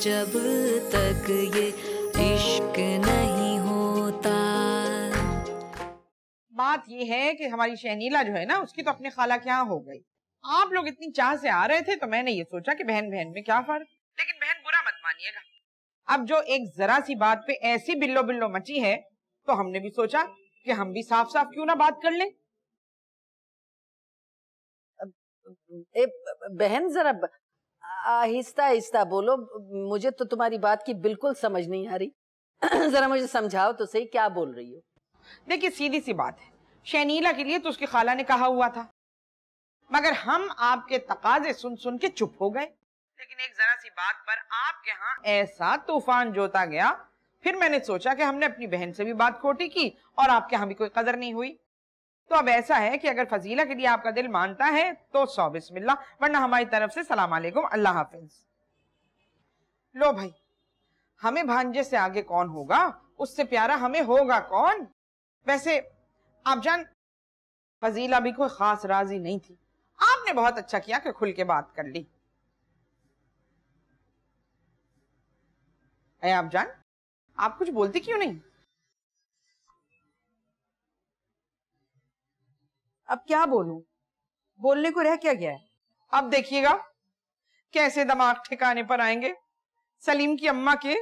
जब तक ये इश्क नहीं होता। बात ये है कि हमारी शहनीला जो है ना, उसकी तो अपनी खाला क्या हो गई। आप लोग इतनी चाह से आ रहे थे तो मैंने ये सोचा कि बहन बहन में क्या फर्क, लेकिन बहन बुरा मत मानिएगा। अब जो एक जरा सी बात पे ऐसी बिल्लो बिल्लो मची है, तो हमने भी सोचा कि हम भी साफ साफ क्यों ना बात कर लें। बहन जरा आहिस्ता आहिस्ता बोलो, मुझे तो तुम्हारी बात की बिल्कुल समझ नहीं आ रही। जरा मुझे समझाओ तो सही, क्या बोल रही हो? देखिए सीधी सी बात है, शहनीला के लिए तो उसकी खाला ने कहा हुआ था, मगर हम आपके तकाजे सुन सुन के चुप हो गए। लेकिन एक जरा सी बात पर आपके यहाँ ऐसा तूफान जोता गया, फिर मैंने सोचा कि हमने अपनी बहन से भी बात खोटी की और आपके यहाँ भी कोई कदर नहीं हुई। तो अब ऐसा है कि अगर फजीला के लिए आपका दिल मानता है तो सौ बिस्मिल्लाह, वरना हमारी तरफ से सलाम अलैकुम, अल्लाह हाफिज। लो भाई, हमें भांजे से आगे कौन होगा, उससे प्यारा हमें होगा कौन। वैसे आप जान, फजीला भी कोई खास राजी नहीं थी, आपने बहुत अच्छा किया कि खुल के बात कर ली। आप जान, आप कुछ बोलती क्यों नहीं? अब क्या बोलूं, बोलने को रह क्या गया है। अब देखिएगा कैसे दिमाग ठिकाने पर आएंगे सलीम की अम्मा के।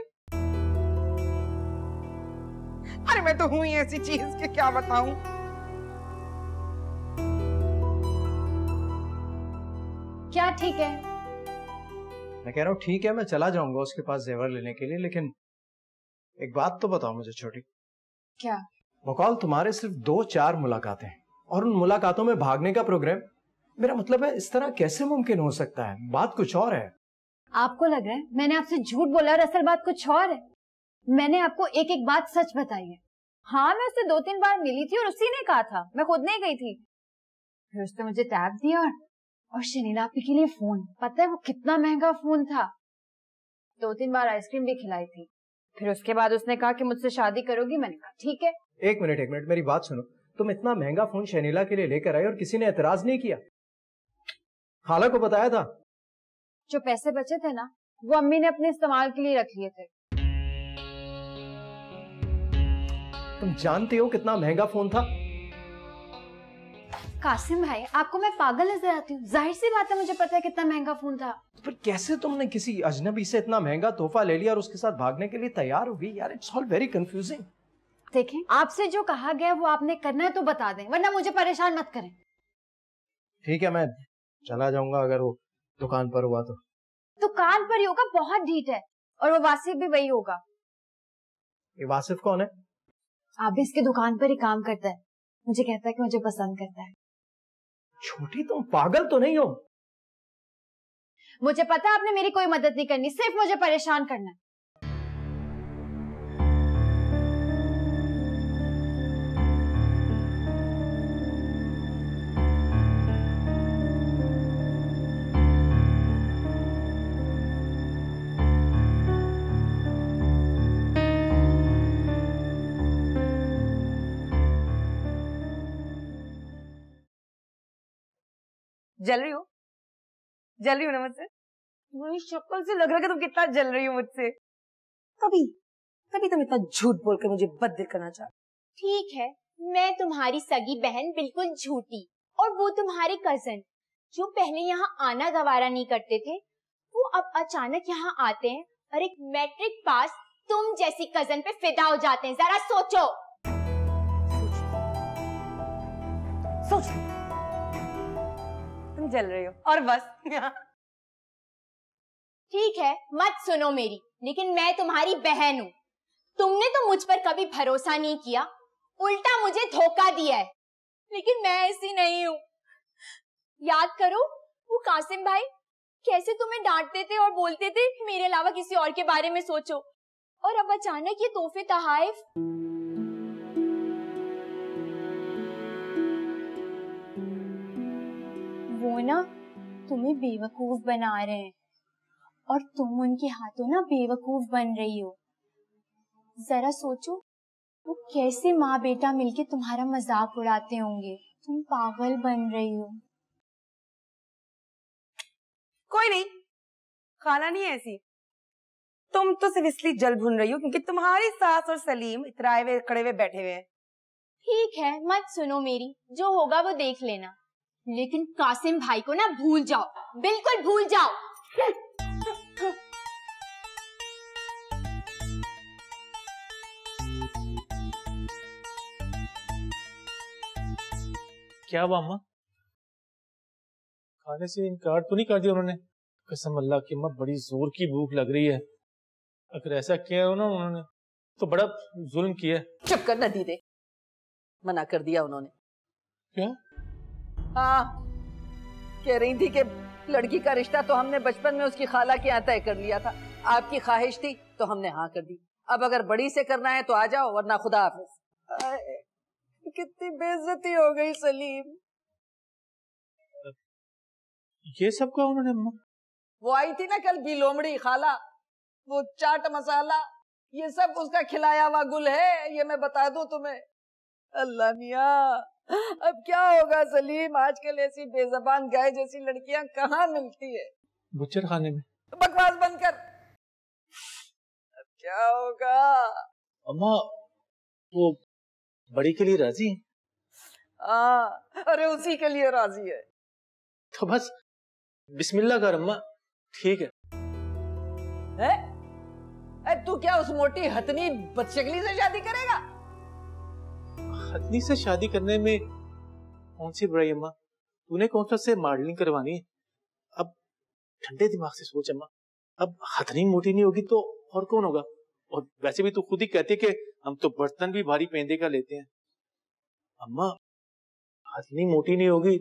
अरे मैं तो हूं ही ऐसी चीज के क्या बताऊं। क्या ठीक है? मैं कह रहा हूँ ठीक है, मैं चला जाऊंगा उसके पास जेवर लेने के लिए, लेकिन एक बात तो बताओ मुझे छोटी। क्या? बकौल तुम्हारे सिर्फ 2-4 मुलाकातें हैं और उन मुलाकातों में भागने का प्रोग्राम। मेरा मतलब है, इस तरह कैसे मुमकिन हो सकता है? बात कुछ और है। आपको लग रहा है मैंने आपसे झूठ बोला और असल बात कुछ और है। मैंने आपको एक एक बात सच बताई है। हाँ, मैं उससे 2-3 बार मिली थी और उसी ने कहा था, मैं खुद नहीं गई थी। फिर उसने मुझे टैब दिया और शनीला आपी के लिए फोन, पता है वो कितना महंगा फोन था। 2-3 बार आइसक्रीम भी खिलाई थी। फिर उसके बाद उसने कहा कि मुझसे शादी करोगी। मैंने कहा ठीक है। एक मिनट मेरी बात सुनो। तुम इतना महंगा फोन शनीला के लिए लेकर आई और किसी ने एतराज नहीं किया? खाला को बताया था? जो पैसे बचे थे ना, वो अम्मी ने अपने इस्तेमाल के लिए रख लिए थे। तुम जानती हो कितना महंगा फोन था? कासिम भाई, आपको मैं पागल नजर आती हूँ? जाहिर सी बात है मुझे पता है कितना महंगा फोन था। पर कैसे तुमने किसी अजनबी से इतना महंगा तोहफा ले लिया और उसके साथ भागने के लिए तैयार हो गई? यार, इट्स ऑल वेरी कंफ्यूजिंग। देखें, आपसे जो कहा गया वो आपने करना है तो बता दें, वरना मुझे परेशान मत करें। ठीक है, मैं चला जाऊंगा अगर वो दुकान पर हुआ तो। दुकान पर ही होगा, बहुत ढीठ है। और वो वासिफ भी वही होगा। ये वासिफ कौन है? आप भी इसकी दुकान पर ही काम करता है। मुझे कहता है कि मुझे पसंद करता है। छोटी, तुम पागल तो नहीं हो? मुझे पता है आपने मेरी कोई मदद नहीं करनी, सिर्फ मुझे परेशान करना है। जल रही हो? जल रही हो ना मुझसे? तुम्हारी शक्ल से लग रहा है कि तुम कितना जल रही हो मुझसे। तभी तभी तुम इतना झूठ बोलकर मुझे बददिल करना चाहते। ठीक है, मैं तुम्हारी सगी बहन बिल्कुल झूठी, और वो तुम्हारे कजन जो पहले यहाँ आना गवारा नहीं करते थे, वो अब अचानक यहाँ आते हैं और एक मैट्रिक पास तुम जैसी कजन पे फिदा हो जाते हैं। जरा सोचो। सोच तुम जल रही हो और बस। ठीक है, मत सुनो मेरी, लेकिन मैं तुम्हारी बहन हूँ। तुमने तो मुझ पर कभी भरोसा नहीं किया, उल्टा मुझे धोखा दिया है। लेकिन मैं ऐसी नहीं हूँ। याद करो वो कासिम भाई कैसे तुम्हें डांटते थे और बोलते थे मेरे अलावा किसी और के बारे में सोचो, और अब अचानक ये तोहफे तहाइफ। वो ना तुम्हें बेवकूफ बना रहे हैं और तुम उनके हाथों ना बेवकूफ बन रही हो। जरा सोचो वो कैसे माँ बेटा मिलके तुम्हारा मजाक उड़ाते होंगे। तुम पागल बन रही हो। कोई नहीं, खाला नहीं है ऐसी। तुम तो सिर्फ इसलिए जल भून रही हो क्योंकि तुम्हारी सास और सलीम इतराए हुए खड़े हुए बैठे हुए हैं। ठीक है, मत सुनो मेरी, जो होगा वो देख लेना, लेकिन कासिम भाई को ना भूल जाओ, बिल्कुल भूल जाओ। क्या हुआ अम्मा? खाने से इनकार तो नहीं कर दिया उन्होंने? कसम अल्लाह की अम्मा, बड़ी जोर की भूख लग रही है। अगर ऐसा किया हो ना उन्होंने तो बड़ा जुल्म किया है। चुप कर, नदी दे, मना कर दिया उन्होंने। क्या? हाँ, कह रही थी कि लड़की का रिश्ता तो हमने बचपन में उसकी खाला के यहाँ तय कर लिया था, आपकी ख्वाहिश थी तो हमने हाँ कर दी, अब अगर बड़ी से करना है तो आ जाओ, वरना खुदा हाफिज। कितनी बेइज्जती हो गई सलीम। ये सब कहा उन्होंने अम्मा? वो आई थी ना कल की लोमड़ी खाला, वो चाट मसाला, ये सब उसका खिलाया हुआ गुल है, ये मैं बता दूं तुम्हें। अल्लाह मियाँ, अब क्या होगा सलीम, आजकल ऐसी बेजबान गाय जैसी लड़कियां कहाँ मिलती है? बुच्चर खाने में। बकवास बंद कर, अब क्या होगा? अम्मा वो बड़ी के लिए राजी है? अरे उसी के लिए राजी है। तो बस बिस्मिल्लाह कर अम्मा, ठीक है। तू क्या उस मोटी हथनी बदशक्ली से शादी करेगा? हथनी से शादी करने में कौन सी बुराई अम्मा? तूने कौन सा से मॉडलिंग करवानी है? अब ठंडे दिमाग से सोच अम्मा, अब हथनी मोटी नहीं होगी तो और कौन होगा? और वैसे भी तू खुद ही कहती है कि हम तो बर्तन भी भारी पेंदे का लेते हैं। अम्मा हथनी मोटी नहीं होगी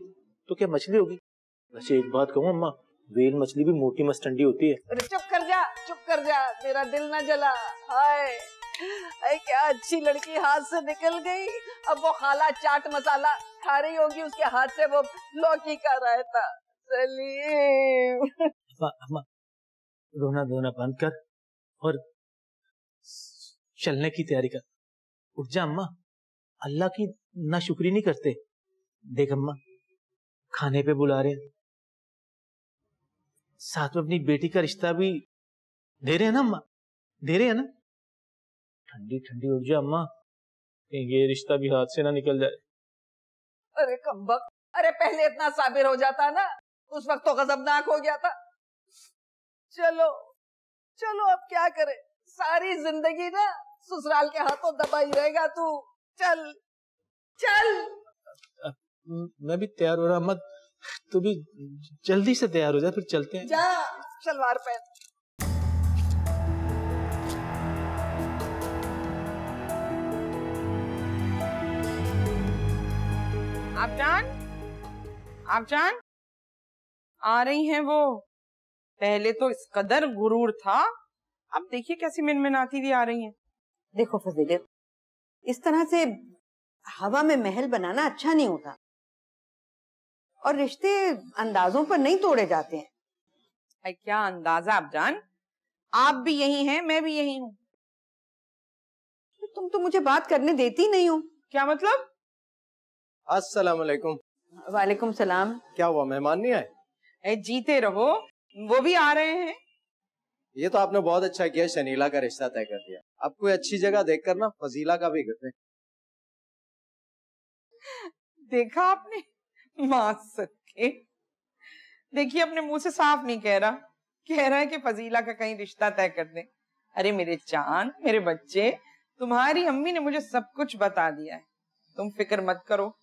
तो क्या मछली होगी? वैसे एक बात कहूँ अम्मा, वेल मछली भी मोटी मस्टंडी होती है। अरे चुप कर जा, चुप कर जा, मेरा दिल ना जला। हाय हाय, क्या अच्छी लड़की हाथ से निकल गई। अब वो खाला चाट मसाला खा रही होगी, उसके हाथ से वो लौकी का रायता। सलीम अम्मा रोना धोना बंद कर और चलने की तैयारी कर। उठ जा अम्मा, अल्लाह की नाशुक्री नहीं करते। देख अम्मा, खाने पे बुला रहे हैं, साथ में अपनी बेटी का रिश्ता भी दे रहे हैं ना अम्मा, दे रहे हैं ना? ठंडी ठंडी उठ जा अम्मा, ये रिश्ता भी हाथ से ना निकल जाए। अरे कम्बक, अरे पहले इतना साबिर हो जाता ना, उस वक्त तो गजबनाक हो गया था। चलो चलो, अब क्या करे, सारी जिंदगी ना ससुराल के हाथों दबा ही रहेगा तू। चल चल। मैं भी तैयार हो रहा अम्मा, तू भी जल्दी से तैयार हो जा, फिर चलते हैं। जा सलवार पहन। आप जान आ रही हैं वो। पहले तो इस कदर गुरूर था, अब देखिए कैसी मिनमिनाती हुई आ रही हैं। देखो फजीलत, इस तरह से हवा में महल बनाना अच्छा नहीं होता, और रिश्ते अंदाजों पर नहीं तोड़े जाते हैं। अरे क्या अंदाजा आप जान, आप भी यही हैं, मैं भी यही हूँ। तुम तो मुझे बात करने देती नहीं हो। क्या मतलब? अस्सलाम वालेकुम। वालेकुम सलाम। क्या हुआ, मेहमान नहीं आए? जीते रहो, वो भी आ रहे हैं। ये तो आपने बहुत अच्छा किया, शनीला का रिश्ता तय कर दिया। अब कोई अच्छी जगह देखकर ना फजीला का भी करते। देखा आपने, मां सदके। देखिए अपने मुंह से साफ नहीं कह रहा, कह रहा है कि फजीला का कहीं रिश्ता तय कर दे। अरे मेरे चांद, मेरे बच्चे, तुम्हारी अम्मी ने मुझे सब कुछ बता दिया है, तुम फिक्र मत करो।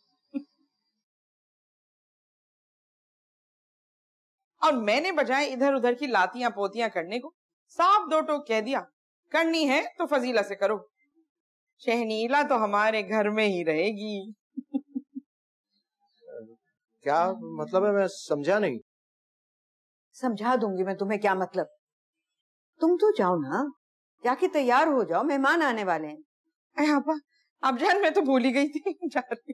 और मैंने बजाय इधर उधर की लातियां पोतियां करने को साफ दो टोक कह दिया, करनी है तो फजीला से करो, शहनीला तो हमारे घर में ही रहेगी। क्या मतलब है, मैं समझा नहीं। समझा दूंगी मैं तुम्हें क्या मतलब। तुम तो जाओ ना, जाके तैयार हो जाओ, मेहमान आने वाले हैं। अब जान मैं तो भूल ही गई थी। जा रही।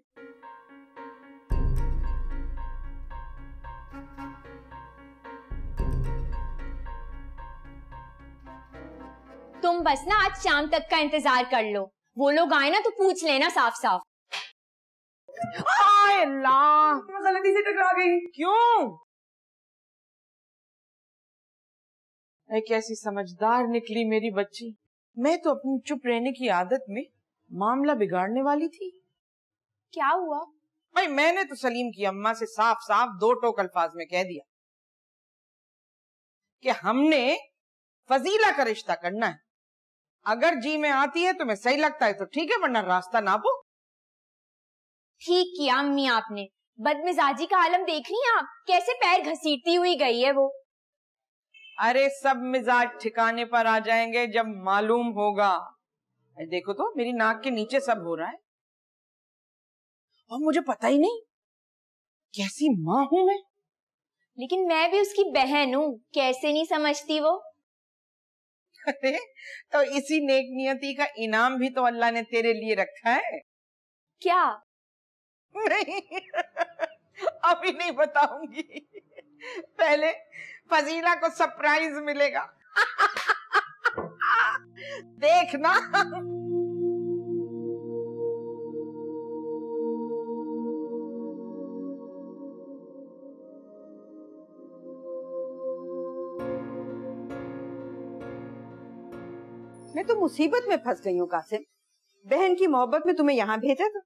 तुम बस ना आज शाम तक का इंतजार कर लो, वो लोग आए ना तो पूछ लेना साफ साफ। अल्लाह, गलती से टकरा गई। क्यों? कैसी समझदार निकली मेरी बच्ची। मैं तो अपनी चुप रहने की आदत में मामला बिगाड़ने वाली थी। क्या हुआ? भाई मैंने तो सलीम की अम्मा से साफ साफ दो टोक अल्फाज में कह दिया कि हमने फजीला का रिश्ता करना है। अगर जी में आती है तुम्हें सही लगता है तो ठीक है, वरना रास्ता नापो। ठीक किया अम्मी आपने। बदमिजाजी का आलम देख रही हैं आप, कैसे पैर घसीटती हुई गई है वो। अरे सब मिजाज ठिकाने पर आ जाएंगे जब मालूम होगा। देखो तो मेरी नाक के नीचे सब हो रहा है और मुझे पता ही नहीं। कैसी माँ हूं मैं। लेकिन मैं भी उसकी बहन हूँ, कैसे नहीं समझती वो। अरे तो इसी नेक नियति का इनाम भी तो अल्लाह ने तेरे लिए रखा है। क्या? नहीं अभी नहीं बताऊंगी, पहले फजीला को सरप्राइज मिलेगा। देखना। मैं तो मुसीबत में फंस गई हूँ कासिम। बहन की मोहब्बत में तुम्हें यहाँ भेजा था,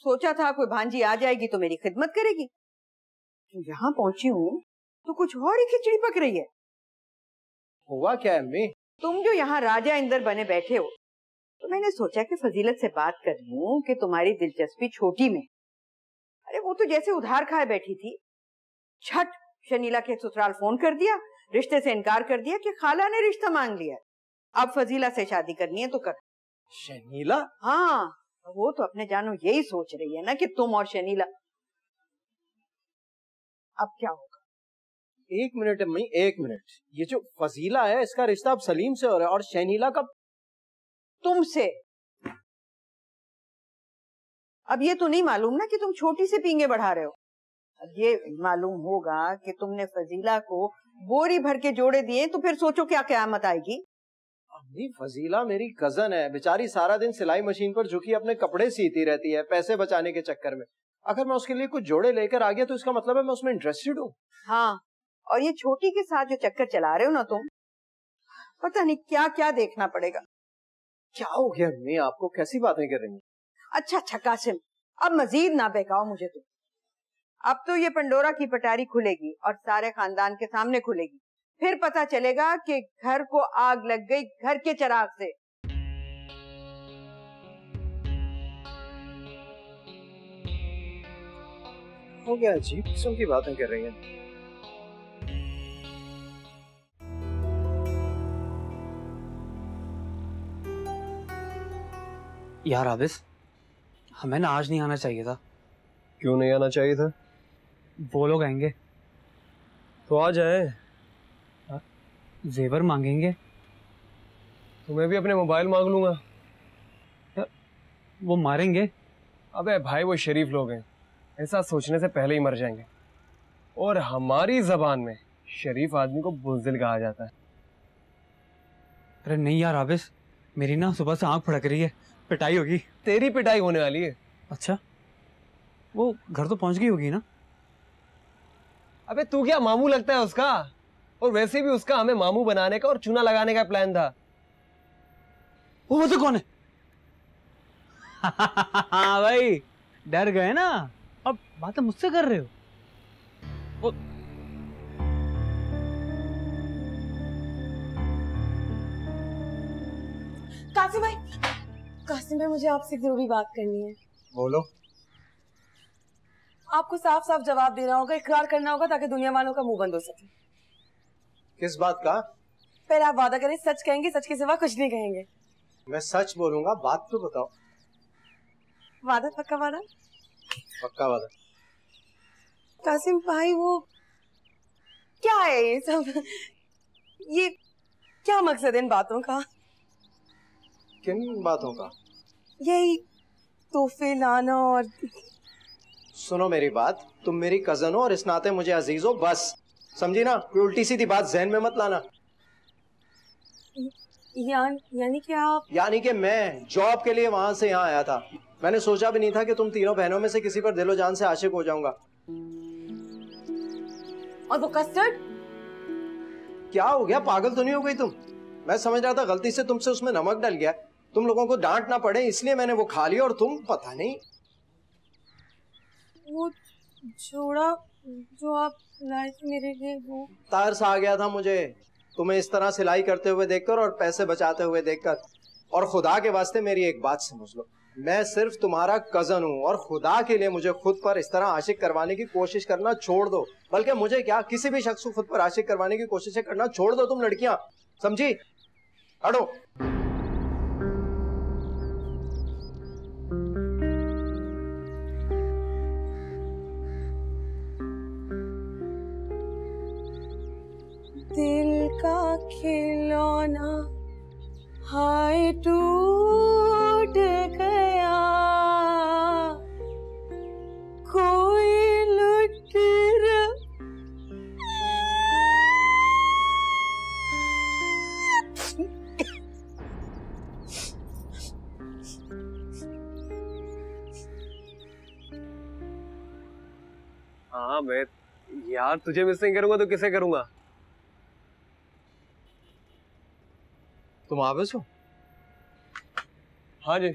सोचा था कोई भांजी आ जाएगी तो मेरी खिदमत करेगी। यहाँ पहुंची हूँ तो कुछ और ही खिचड़ी पक रही है। हुआ क्या है अम्मी? तुम जो यहाँ राजा इंदर बने बैठे हो, तो मैंने सोचा कि फजीलत से बात कर लूं कि तुम्हारी दिलचस्पी छोटी में। अरे वो तो जैसे उधार खाए बैठी थी, छठ शनीला के ससुराल फोन कर दिया, रिश्ते से इनकार कर दिया कि खाला ने रिश्ता मांग लिया, अब फजीला से शादी करनी है तो कर। शनीला? हाँ, वो तो अपने जानो यही सोच रही है ना कि तुम और शनीला। अब क्या होगा? एक मिनट अम्मी, एक मिनट। ये जो फजीला है इसका रिश्ता अब सलीम से हो रहा है, और शनीला का तुमसे। अब ये तो नहीं मालूम ना कि तुम छोटी से पींगे बढ़ा रहे हो। अब ये मालूम होगा कि तुमने फजीला को बोरी भर के जोड़े दिए तो फिर सोचो क्या क़यामत आएगी। अम्मी फजीला मेरी कजन है, बेचारी सारा दिन सिलाई मशीन पर झुकी अपने कपड़े सीती रहती है पैसे बचाने के चक्कर में। अगर मैं उसके लिए कुछ जोड़े लेकर आ गया तो इसका मतलब है मैं उसमें इंटरेस्टेड हूँ। हाँ, और ये छोटी के साथ जो चक्कर चला रहे हो ना तुम, पता नहीं क्या क्या देखना पड़ेगा। क्या हो गया अम्मी, आपको कैसी बातें कर रही हैं? अच्छा कासिम, अब मजीद ना बहकाओ मुझे तुम। अब तो ये पंडोरा की पटारी खुलेगी और सारे खानदान के सामने खुलेगी। फिर पता चलेगा कि घर को आग लग गई घर के चिराग से। हो गया, अजीब किस्म की बातें कर रही हैं। यार आबिस, हमें ना आज नहीं आना चाहिए था। क्यों नहीं आना चाहिए था? वो लोग आएंगे तो आ जाए। जेवर मांगेंगे तो मैं भी अपने मोबाइल मांग लूंगा। वो मारेंगे। अबे भाई वो शरीफ लोग हैं, ऐसा सोचने से पहले ही मर जाएंगे। और हमारी जबान में शरीफ आदमी को बुज़दिल कहा जाता है। अरे नहीं यार आबिस, मेरी ना सुबह से आंख फड़क रही है, पिटाई होगी। तेरी पिटाई होने वाली है। अच्छा, वो घर तो पहुंच गई होगी ना? अबे तू क्या मामू लगता है उसका? और वैसे भी उसका हमें मामू बनाने का और चूना लगाने का प्लान था। वो तो कौन है? भाई डर गए ना, अब बातें मुझसे कर रहे हो। वो कासिम भाई मुझे आपसे जरूरी बात करनी है। बोलो। आपको साफ साफ जवाब देना होगा, इकरार करना होगा ताकि दुनिया वालों का मुंह बंद हो सके। किस बात का? पहले आप वादा करें, सच कहेंगे, सच के सिवा कुछ नहीं कहेंगे। मैं सच बोलूंगा, बात तो बताओ। वादा? पक्का वादा? पक्का वादा। कासिम भाई वो क्या है ये सब? ये क्या मकसद है इन बातों का? किन बातों का? यही तोहफे लाना और... सुनो मेरी बात, तुम मेरी कजन हो और इस नाते मुझे अजीज हो, बस समझी ना? कोई उल्टी सीधी बात जहन में मत लाना। यानी कि आप... यानी कि मैं जॉब के लिए वहां से यहाँ आया था। मैंने सोचा भी नहीं था कि तुम तीनों बहनों में से किसी पर दिलो जान से आशिक हो जाऊंगा। और वो कस्टर्ड क्या हो गया, पागल तो नहीं हो गई तुम? मैं समझ रहा था गलती से तुमसे उसमें नमक डल गया, तुम लोगों को डांट ना पड़े इसलिए मैंने वो खा लिया, और तुम पता नहीं। वो जोड़ा जो आप लाए थे मेरे लिए, वो तरस आ गया था मुझे तुम्हें इस तरह सिलाई करते हुए देखकर और पैसे बचाते हुए देखकर। और खुदा के वास्ते मेरी एक बात समझ लो, मैं सिर्फ तुम्हारा कजन हूँ, और खुदा के लिए मुझे खुद पर इस तरह आशिक करवाने की कोशिश करना छोड़ दो। बल्कि मुझे क्या, किसी भी शख्स को खुद पर आशिक करवाने की कोशिश करना छोड़ दो तुम लड़कियां, समझी? हटो। दिल का खिलौना हाय टूट गया, कोई लुटेरा हाँ मैं यार तुझे मिस नहीं करूंगा तो किसे करूंगा? तुम वापस हो? हाँ जी।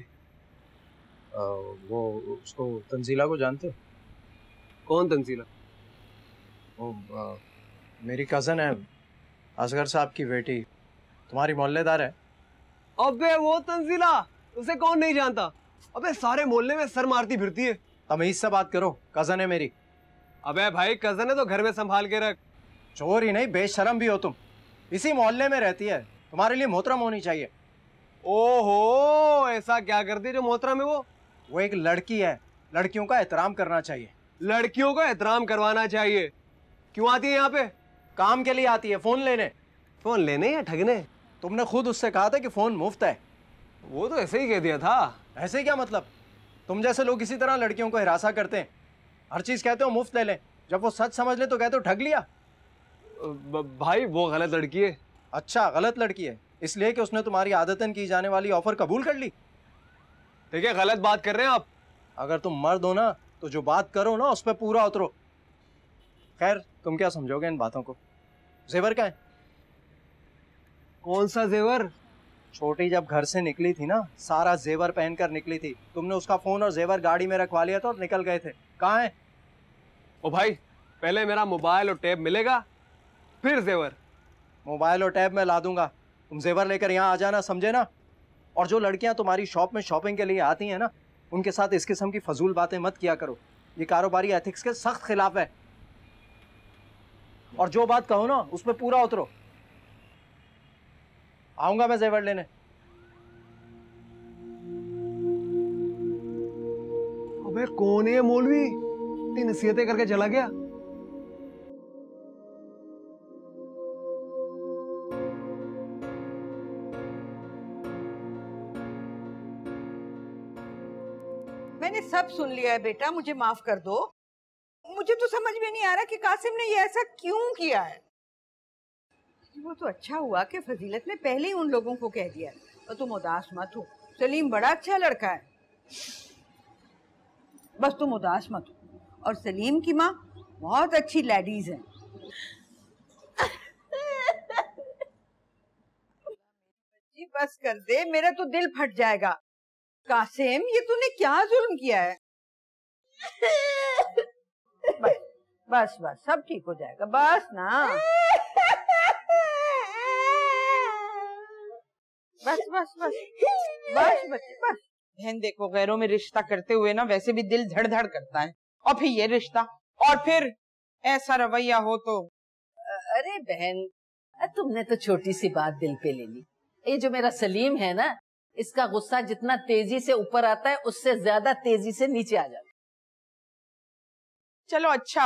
वो उसको तंजीला को जानते हो? कौन तंजीला? वो मेरी कजन है, असगर साहब की बेटी, तुम्हारी मोहल्लेदार है। अबे वो तंजीला, उसे कौन नहीं जानता? अबे सारे मोहल्ले में सर मारती फिरती है। तमीज से बात करो, कजन है मेरी। अबे भाई कजन है तो घर में संभाल के रख। चोर ही नहीं बेशरम भी हो तुम, इसी मोहल्ले में रहती है, तुम्हारे लिए मोहतरम होनी चाहिए। ओहो, ऐसा क्या करती है जो मोहतरम है? वो एक लड़की है, लड़कियों का एहतराम करना चाहिए। लड़कियों का एहतराम करवाना चाहिए? क्यों आती है यहाँ पे? काम के लिए आती है, फोन लेने। फोन लेने या ठगने? तुमने खुद उससे कहा था कि फोन मुफ्त है। वो तो ऐसे ही कह दिया था। ऐसे क्या मतलब? तुम जैसे लोग इसी तरह लड़कियों को हिरासा करते हैं, हर चीज कहते हो मुफ्त ले लें, जब वो सच समझ ले तो कहते हो ठग लिया। भाई वो गलत लड़की है। अच्छा गलत लड़की है, इसलिए कि उसने तुम्हारी आदतन की जाने वाली ऑफर कबूल कर ली। ठीक है, गलत बात कर रहे हैं आप। अगर तुम मर्द हो ना तो जो बात करो ना उस पर पूरा उतरो। खैर तुम क्या समझोगे इन बातों को? जेवर क्या है? कौन सा जेवर? छोटी जब घर से निकली थी ना, सारा जेवर पहनकर निकली थी, तुमने उसका फोन और जेवर गाड़ी में रखवा लिया था और निकल गए थे। कहाँ है? ओ भाई, पहले मेरा मोबाइल और टैब मिलेगा, फिर जेवर। मोबाइल और टैब मैं ला दूंगा, तुम जेवर लेकर यहाँ आ जाना, समझे ना? और जो लड़कियां तुम्हारी शॉप में शॉपिंग के लिए आती हैं ना, उनके साथ इस किस्म की फजूल बातें मत किया करो, ये कारोबारी एथिक्स के सख्त खिलाफ है। और जो बात कहो ना उस पर पूरा उतरो। आऊंगा मैं जेवर लेने। अबे कौन है मौलवी, इतनी नसीहतें करके चला गया? मैंने सब सुन लिया है बेटा, मुझे माफ कर दो। मुझे तो समझ में नहीं आ रहा कि कासिम ने ये ऐसा क्यों किया है। वो तो अच्छा हुआ कि फजीलत ने पहले ही उन लोगों को कह दिया। और तुम उदास मत हो, सलीम बड़ा अच्छा लड़का है, बस तुम उदास मत हो। और सलीम की माँ बहुत अच्छी लेडीज है। बस कर दे, मेरा तो दिल फट जाएगा। कासिम, ये तूने क्या जुल्म किया है? बस बस बस, सब ठीक हो जाएगा, बस ना। बस बस बस बस बच्चे बस। बहन देखो, गैरों में रिश्ता करते हुए ना वैसे भी दिल धड़ धड़ करता है, और फिर ये रिश्ता, और फिर ऐसा रवैया हो तो। अरे बहन, तुमने तो छोटी सी बात दिल पे ले ली। ये जो मेरा सलीम है ना, इसका गुस्सा जितना तेजी से ऊपर आता है उससे ज्यादा तेजी से नीचे आ जाता है। चलो अच्छा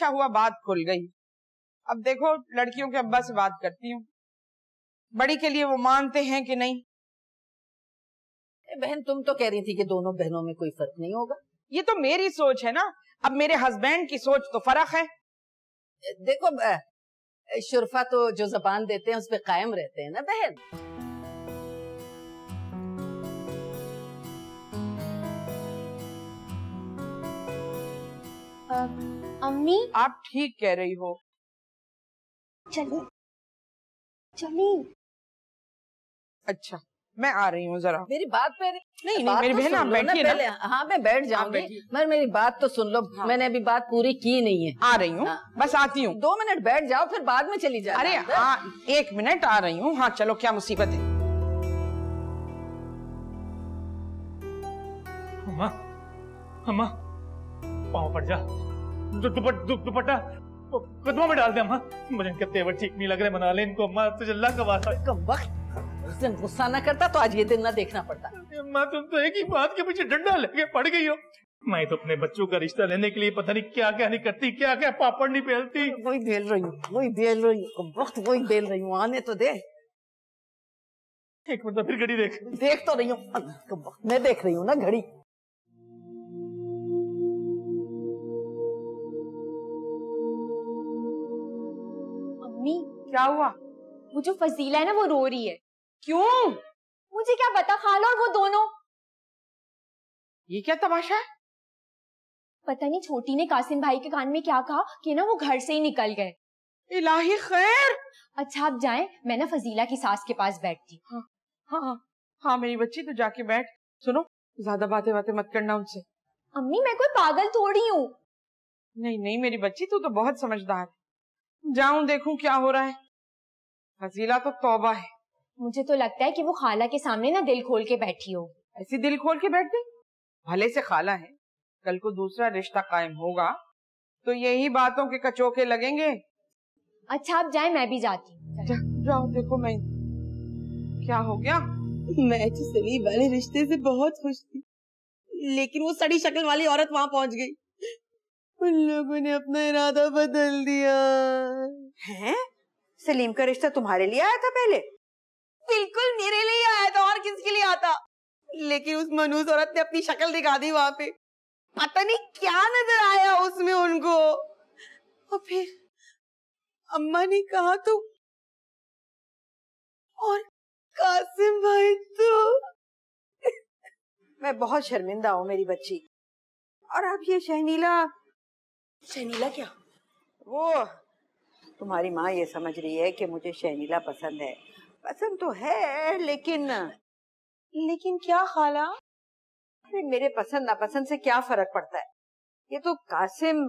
हुआ बात खुल गई। अब देखो लड़कियों के अब्बा से बात करती हूँ, बड़ी के लिए वो मानते हैं कि नहीं। बहन तुम तो कह रही थी कि दोनों बहनों में कोई फर्क नहीं होगा। ये तो मेरी सोच है ना, अब मेरे हस्बैंड की सोच तो फर्क है। देखो शुरफा तो जो जबान देते हैं उस पे कायम रहते हैं ना बहन। अम्मी, आप ठीक कह रही हो। चलो चली। अच्छा मैं आ रही हूँ जरा। मेरी बात पे नहीं मेरी बहन आप बैठिए ना। हाँ मैं बैठ जाऊंगी, मगर मेरी बात तो सुन लो। हाँ। मैंने अभी बात पूरी की नहीं है। आ रही हूँ। हाँ। बस आती हूँ। 2 मिनट बैठ जाओ, फिर बाद में चली जाओ। अरे 1 मिनट आ रही हूँ। हाँ चलो, क्या मुसीबत है। अम्मा, अम्मा, पाँव पड़ जा, दुपट्टा कदमों में डाल दे अम्मा। मुझे इनके तेवर ठीक नहीं लग रहे, मना ले इनको अम्मा, तुझे अल्लाह का वास्ता। कम वक्त उस दिन गुस्सा न करता तो आज ये दिन ना देखना पड़ता। अम्मा तुम तो एक ही बात के पीछे डंडा लेके पड़ गई हो। मैं तो अपने बच्चों का रिश्ता लेने के लिए पता नहीं क्या क्या नहीं करती, क्या क्या पापड़ नहीं बेलती। वही बेल रही हूँ, वही बेल रही हूँ, वक्त वही बेल रही हूँ, आने तो दे। एक मिनट फिर घड़ी देख तो रही हूँ, मैं देख रही हूँ ना घड़ी। अम्मी क्या हुआ? वो जो फजीला है ना वो रो रही है। क्यों? मुझे क्या पता, खाला और वो दोनों। ये क्या तमाशा है? पता नहीं छोटी ने कासिम भाई के कान में क्या कहा कि ना वो घर से ही निकल गए। इलाही खैर। अच्छा आप जाएं, मैं ना फजीला की सास के पास बैठती। हाँ हाँ हाँ हाँ मेरी बच्ची तो जाके बैठ। सुनो ज्यादा बातें मत करना उनसे। अम्मी मैं कोई पागल थोड़ी हूँ। नहीं नहीं मेरी बच्ची तू तो बहुत समझदार है। जाऊं देखूं क्या हो रहा है। फजीला तो तौबा है। मुझे तो लगता है कि वो खाला के सामने ना दिल खोल के बैठी हो। ऐसी दिल खोल के बैठ गई? भले से खाला है, कल को दूसरा रिश्ता कायम होगा तो यही बातों के कचोके लगेंगे। अच्छा आप जाएं, मैं भी जाती हूँ। जाओ देखो मैं क्या हो गया। मैं तो सलीम वाले रिश्ते से बहुत खुश थी, लेकिन वो सड़ी शक्ल वाली औरत वहां पहुंच गई। उन लोगों ने अपना इरादा बदल दिया। हैं? सलीम का रिश्ता तुम्हारे लिए आया था पहले? बिल्कुल मेरे लिए आया था, और किसके लिए आता। लेकिन उस मनूस औरत ने अपनी शक्ल दिखा दी वहां पे। पता नहीं क्या नजर आया उसमें उनको। और फिर अम्मा ने कहा तो, और कासिम भाई तो। मैं बहुत शर्मिंदा हूँ मेरी बच्ची। और अब ये शहनीला क्या? वो तुम्हारी माँ ये समझ रही है कि मुझे शहनीला पसंद है। पसंद तो है लेकिन क्या खाला? अरे मेरे पसंद नापसंद से क्या फर्क पड़ता है। ये तो कासिम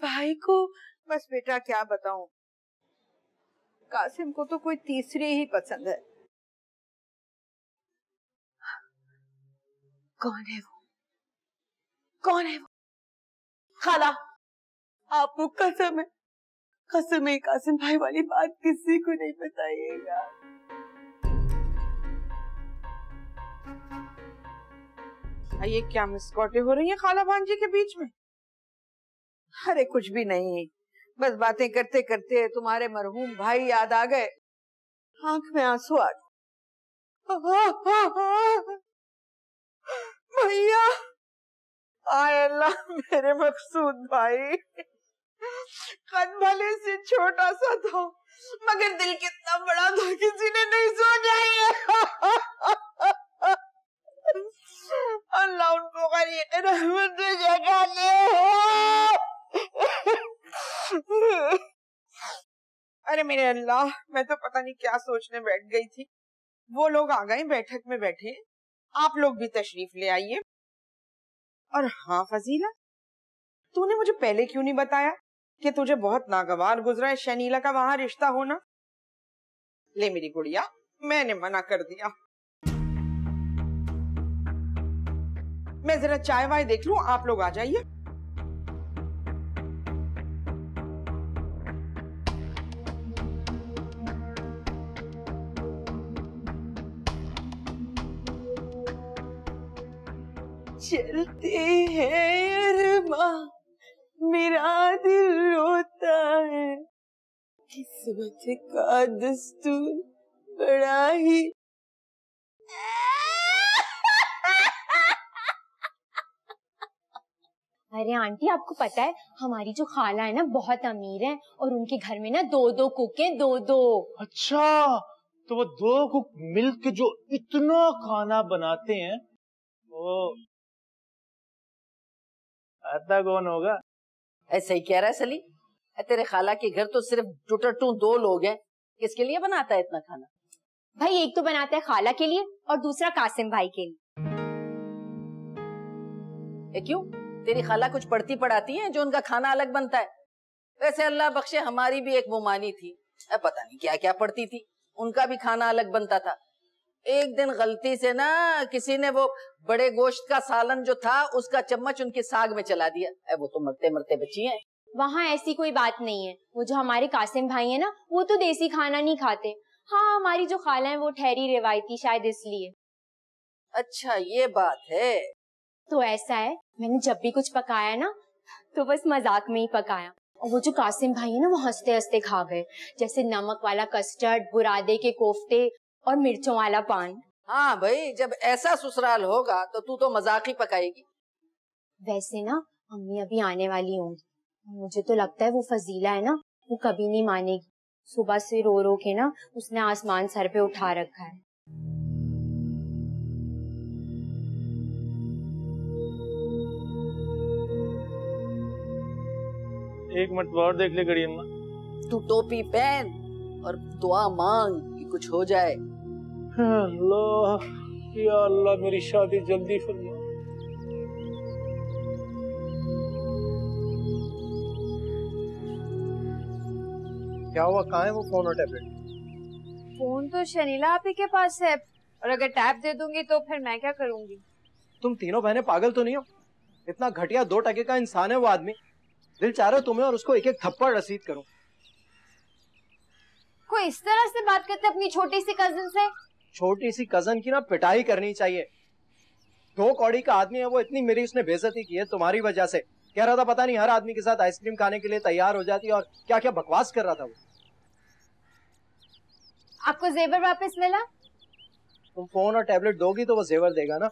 भाई को। बस बेटा क्या बताऊं, कासिम को तो कोई तीसरी ही पसंद है। कौन है वो? खाला आपको कसम है कासिम भाई वाली बात किसी को नहीं बताइएगा। ये क्या मिसकौटे हो रही हैं खाला भांजी के बीच में? अरे कुछ भी नहीं, बस बातें करते करते तुम्हारे मरहूम भाई याद आ गए, आंख में आंसू आ गए। भैया, आय अल्लाह, मेरे मकसूद भाई। कद भले से छोटा सा था मगर दिल कितना बड़ा था किसी ने नहीं सोचा है। अल्लाह उनको गरीब रहमत से जगह ले। अरे मेरे अल्लाह, मैं तो पता नहीं क्या सोचने बैठ गई थी। वो लोग आ गए, बैठक में बैठे, आप लोग भी तशरीफ ले आइए। और हाँ फजीला, तूने मुझे पहले क्यों नहीं बताया कि तुझे बहुत नागवार गुजरा है शनीला का वहां रिश्ता होना? ले मेरी गुड़िया, मैंने मना कर दिया। मैं जरा चाय वाय देख लूं, आप लोग आ जाइए। चलते हैं अरमां, मेरा दिल रोता है, किस्मत का दस्तूर बड़ा ही। अरे आंटी, आपको पता है हमारी जो खाला है ना बहुत अमीर है और उनके घर में ना 2-2 कुक हैं, 2-2। अच्छा, तो वो 2 कुक मिलकर जो इतना खाना बनाते हैं, वो आता कौन होगा? ऐसा ही कह रहा है सली, तेरे खाला के घर तो सिर्फ टू 2 लोग हैं, किसके लिए बनाता है इतना खाना? भाई एक तो बनाता है खाला के लिए और दूसरा कासिम भाई के लिए। क्यों, तेरी खाला कुछ पढ़ती पढ़ाती है जो उनका खाना अलग बनता है? वैसे अल्लाह बख्शे हमारी भी एक मोमानी थी, पता नहीं क्या क्या पढ़ती थी, उनका भी खाना अलग बनता था। एक दिन गलती से ना किसी ने वो बड़े गोश्त का सालन जो था उसका चम्मच उनके साग में चला दिया, वो तो मरते मरते बची हैं। वहाँ ऐसी कोई बात नहीं है, वो जो हमारे कासिम भाई है ना वो तो देसी खाना नहीं खाते। हाँ, हमारी जो खाला है वो ठहरी रिवायती, शायद इसलिए। अच्छा ये बात है। तो ऐसा है, मैंने जब भी कुछ पकाया ना तो बस मजाक में ही पकाया, और वो जो कासिम भाई है ना वो हंसते हंसते खा गए, जैसे नमक वाला कस्टर्ड, बुरादे के कोफ्ते और मिर्चों वाला पान। हाँ भाई, जब ऐसा ससुराल होगा तो तू तो मजाक ही पकाएगी। वैसे ना अम्मी अभी आने वाली होंगी, मुझे तो लगता है वो फजीला है ना वो कभी नहीं मानेगी। सुबह से रो रो के ना उसने आसमान सर पे उठा रखा है। एक मरतबा और देख ले गड़ी अम्मा। तू टोपी पहन और दुआ मांग कि कुछ हो जाए। अल्लाह, या अल्लाह मेरी शादी जल्दी फरमा। क्या हुआ, कहाँ है वो फोन और टैबलेट? फोन तो शनीला आप ही के पास है, और अगर टैब दे दूंगी तो फिर मैं क्या करूंगी? तुम तीनों बहनें पागल तो नहीं हो? इतना घटिया 2 टके का इंसान है वो आदमी। दिल चाह रहा है तुम्हें और उसको एक एक थप्पड़ रसीद करूं। कोई इस तरह से बात करते अपनी छोटी सी कजिन से? छोटी सी कजन की ना पिटाई करनी चाहिए। 2 कौड़ी का आदमी है वो, इतनी मेरी उसने बेइज्जती की है तुम्हारी वजह से। कह रहा था पता नहीं हर आदमी के साथ आइसक्रीम खाने के लिए तैयार हो जाती है, और क्या क्या बकवास कर रहा था वो। आपको जेवर वापस मिला? तुम फोन और टैबलेट दोगी तो वो जेवर देगा ना।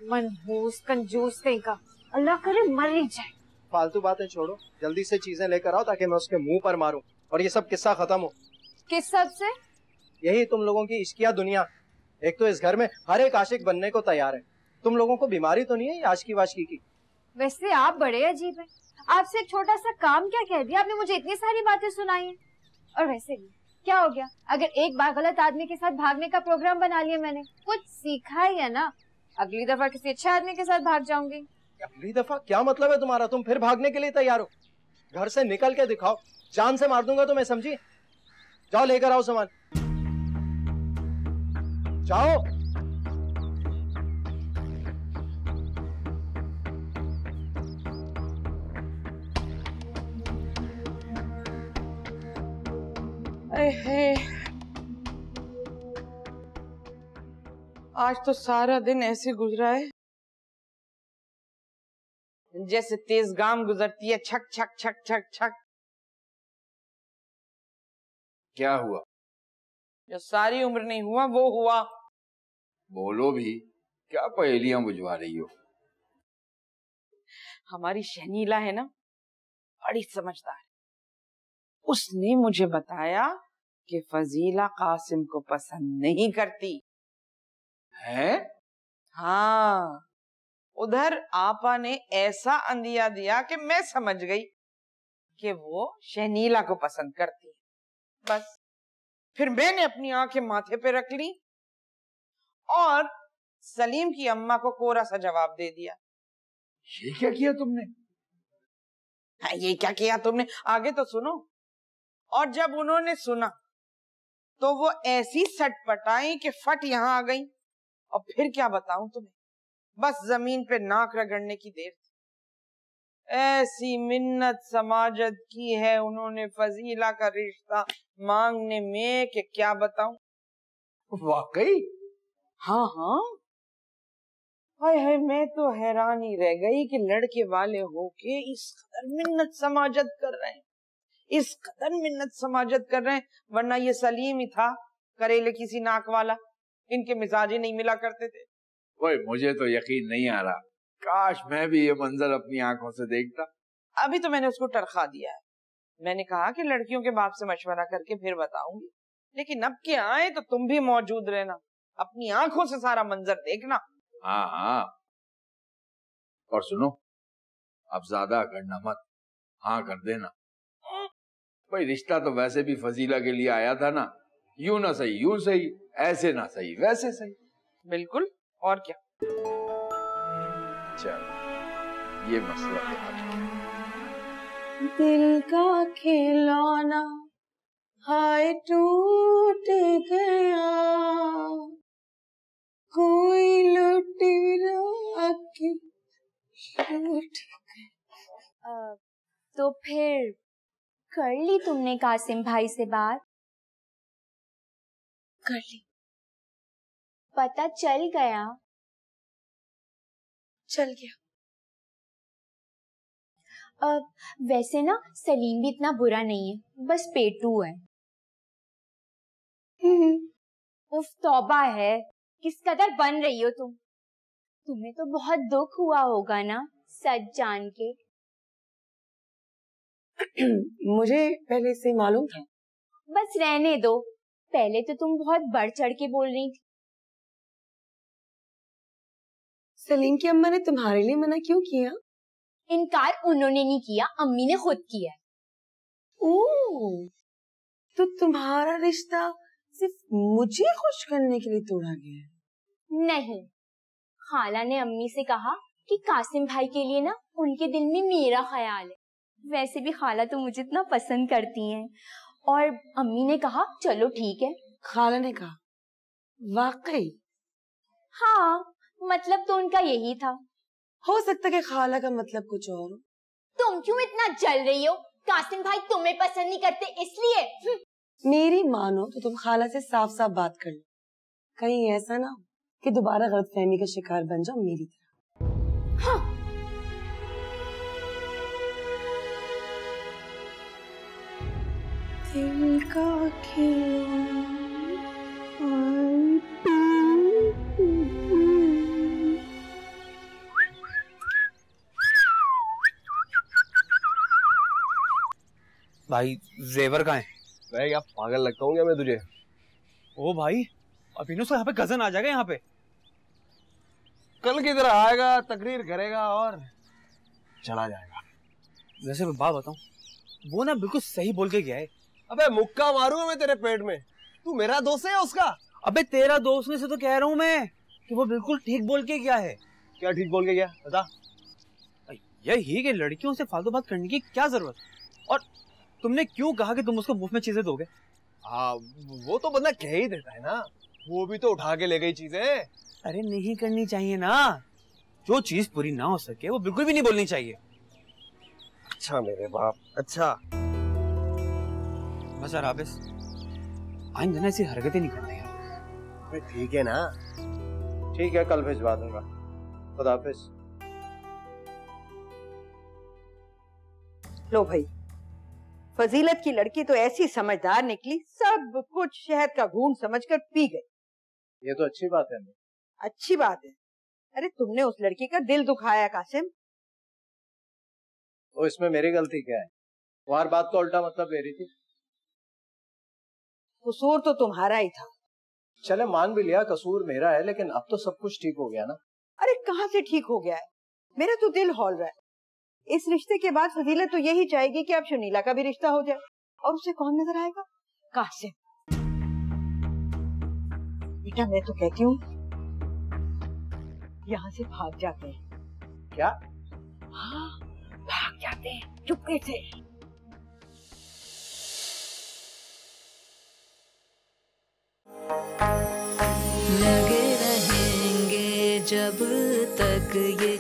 मनहूस कंजूस कहीं का, अल्लाह करे मर ही जाए। फालतू बातें छोड़ो, जल्दी से चीजें लेकर आओ ताकि मैं उसके मुंह पर मारूं और ये सब किस्सा खत्म हो। किस सब से? यही तुम लोगों की इश्किया दुनिया। एक तो इस घर में हर एक आशिक बनने को तैयार है। तुम लोगों को बीमारी तो नहीं है ये आशिकी वाशिकी की? वैसे आप बड़े अजीब हैं। आपसे एक छोटा सा काम क्या कह दिया, आपने मुझे इतनी सारी बातें सुनाई हैं। और वैसे भी क्या हो गया अगर एक बार गलत आदमी के साथ भागने का प्रोग्राम बना लिया मैंने? कुछ सीखा ही है ना, अगली दफा किसी अच्छे आदमी के साथ भाग जाऊंगी। अगली दफा क्या मतलब है तुम्हारा? तुम फिर भागने के लिए तैयार हो? घर से निकल के दिखाओ, जान से मार दूंगा तुम्हें, समझी? जाओ लेकर आओ सामान, जाओ। आज तो सारा दिन ऐसे गुजरा है जैसे तेज गाम गुजरती है, छक छक छक छक छक। क्या हुआ? जो सारी उम्र नहीं हुआ वो हुआ। बोलो भी, क्या पहेलियां बुझवा रही हो? हमारी शनीला है ना, बड़ी समझदार है। उसने मुझे बताया कि फजीला कासिम को पसंद नहीं करती है। हाँ, उधर आपा ने ऐसा अंदिया दिया कि मैं समझ गई कि वो शनीला को पसंद करती है। बस फिर मैंने अपनी आंखें माथे पे रख ली और सलीम की अम्मा को कोरा सा जवाब दे दिया। ये क्या किया तुमने? हाँ, ये क्या किया तुमने, आगे तो सुनो। और जब उन्होंने सुना तो वो ऐसी सटपटाई कि फट यहां आ गई। और फिर क्या बताऊं तुम्हें, बस जमीन पे नाक रगड़ने की देर थी। ऐसी मिन्नत समाजत की है उन्होंने फजीला का रिश्ता मांगने में कि क्या बताऊं। वाकई? हाँ हाँ, हाय हाय, मैं तो हैरान ही रह गई कि लड़के वाले होके इस कदर मिन्नत समाजत कर रहे हैं, इस कदर मिन्नत समाजत कर रहे हैं। वरना ये सलीम ही था करेले किसी नाक वाला, इनके मिजाज ही नहीं मिला करते थे। ओए, मुझे तो यकीन नहीं आ रहा, काश मैं भी ये मंजर अपनी आंखों से देखता। अभी तो मैंने उसको टरखा दिया है। मैंने कहा कि लड़कियों के बाप से मशवरा करके फिर बताऊंगी, लेकिन अब के आए तो तुम भी मौजूद रहना, अपनी आंखों से सारा मंजर देखना। हाँ हाँ, और सुनो, अब ज्यादा करना मत, हाँ कर देना। भाई रिश्ता तो वैसे भी फजीला के लिए आया था ना, यूं ना सही यूं सही, ऐसे ना सही वैसे सही। बिल्कुल, और क्या। चल ये मसला है। दिल का खिलौना हाय टूट गया, कोई लुटेरा के लूट गया। तो फिर कर ली तुमने कासिम भाई से बात? कर ली। पता चल गया? चल गया। वैसे ना सलीम भी इतना बुरा नहीं है, बस पेटू है। उफ तौबा है, किस कदर बन रही हो तुम। तुम्हें तो बहुत दुख हुआ होगा ना सच जान के। मुझे पहले से मालूम था। बस रहने दो, पहले तो तुम बहुत बढ़ चढ़ के बोल रही थी। सलीम की अम्मा ने तुम्हारे लिए मना क्यों किया? इनकार उन्होंने नहीं किया, अम्मी ने खुद किया। ओह, तो तुम्हारा रिश्ता सिर्फ मुझे खुश करने के लिए तोड़ा गया है? नहीं, खाला ने अम्मी से कहा कि कासिम भाई के लिए ना उनके दिल में मेरा ख्याल है। वैसे भी खाला तो मुझे इतना पसंद करती हैं, और अम्मी ने कहा चलो ठीक है। खाला ने कहा? वाकई? हाँ, मतलब तो उनका यही था। हो सकता है कि खाला का मतलब कुछ और हो। तुम क्यों इतना जल रही हो? कासिम भाई तुम्हें पसंद नहीं करते इसलिए? मेरी मानो तो तुम खाला से साफ साफ बात कर लो, कहीं ऐसा ना हो कि दोबारा गलतफहमी का शिकार बन जाओ मेरी तरह। हाँ। दिल का खिलौना भाई जेवर कहाँ है? भाई क्या पागल लगता हूँ क्या मैं तुझे? ओ भाई, अभिनव से यहाँ पे कजन आ जाएगा यहाँ पे। कल की तरह आएगा, तकरीर करेगा और चला जाएगा। वैसे मैं बात बताऊं, वो ना बिल्कुल सही बोल के गया है। अबे मुक्का मारूंगा मैं तेरे पेट में। तू मेरा दोस्त है उसका? अबे तेरा दोस्त ने से तो कह रहा हूँ मैं कि वो बिल्कुल ठीक बोल के गया है। क्या ठीक बोल के गया? बता। यही कि लड़कियों से फालतू बात करने की क्या जरूरत, और तुमने क्यों कहा कि तुम उसको मुफ्त में चीजें दोगे? हाँ वो तो बंदा कह ही देता है ना, वो भी तो उठा के ले गई चीजें। अरे नहीं करनी चाहिए ना, जो चीज पूरी ना हो सके वो बिल्कुल भी नहीं बोलनी चाहिए। अच्छा मेरे बाप, अच्छा। बस यार आबिस, आइंदा ना ऐसी हरकतें नहीं करते यार। ठीक है ना, ठीक है, कल भिजवा दूंगा। खुदा हाफिज। लो भाई, फजीलत की लड़की तो ऐसी समझदार निकली, सब कुछ शहद का घूंट समझकर पी गई। ये तो अच्छी बात है। अच्छी बात है। अरे तुमने उस लड़की का दिल दुखाया कासिम। तो इसमें मेरी गलती क्या है? वो हर बात को उल्टा मतलब ले रही थी। कसूर तो तुम्हारा ही था। चले मान भी लिया कसूर मेरा है, लेकिन अब तो सब कुछ ठीक हो गया ना। अरे कहाँ से ठीक हो गया है, मेरा तो दिल हौल रहा है। इस रिश्ते के बाद फजीलत तो यही चाहेगी कि अब शनीला का भी रिश्ता हो जाए, और उसे कौन नजर आएगा? कासिम। बेटा मैं तो कहती हूँ यहाँ से भाग जाते हैं। क्या? हाँ भाग जाते हैं चुपके से। लगे रहेंगे जब तक ये